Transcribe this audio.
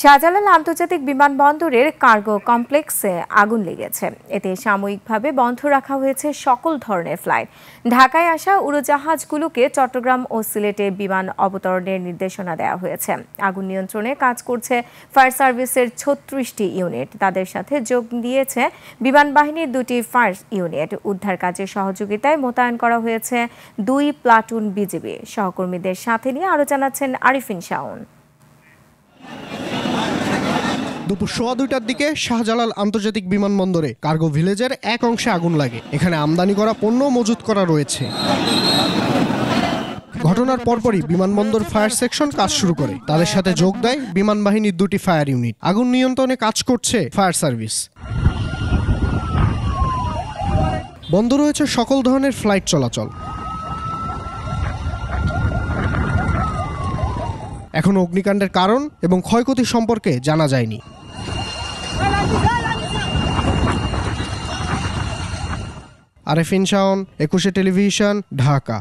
শাহজালাল আন্তর্জাতিক বিমানবন্দরের কার্গো কমপ্লেক্সে আগুন লেগেছে। এতে সাময়িকভাবে বন্ধ রাখা হয়েছে সকল ধরনের ফ্লাইট। ঢাকায় আসা উড়োজাহাজগুলোকে চট্টগ্রাম ও সিলেটে বিমান অবতরণের নির্দেশনা দেওয়া হয়েছে। আগুন নিয়ন্ত্রণে কাজ করছে ফায়ার সার্ভিসের ৩৬টি ইউনিট। তাদের সাথে যোগ দিয়েছে বিমান বাহিনীর ২টি ফায়ার ইউনিট। উদ্ধার কাজে সহযোগিতায় মোতায়েন করা হয়েছে ২ প্লাটুন বিজিবি। সহকর্মীদের সাথে নিয়ে আরও জানাচ্ছেন আরিফিন শাওন। দুপুর ১:২টার দিকে শাহজালাল আন্তর্জাতিক বিমানবন্দরে কার্গো ভিলেজের এক অংশে আগুন লাগে। এখানে আমদানি করা পণ্য মজুত করা রয়েছে। ঘটনার পরপরই বিমানবন্দর ফায়ার সেকশন কাজ শুরু করে। তাদের সাথে যোগ দেয় বিমান বাহিনীর ২টি ফায়ার ইউনিট। আগুন নিয়ন্ত্রণে কাজ করছে ফায়ার সার্ভিস। বন্ধ রয়েছে সকল ধরনের ফ্লাইট চলাচল। এখনো অগ্নিকাণ্ডের কারণ এবং ক্ষয়ক্ষতি সম্পর্কে জানা যায়নি। আরিফিন শাওন, ২১ টেলিভিশন, ঢাকা।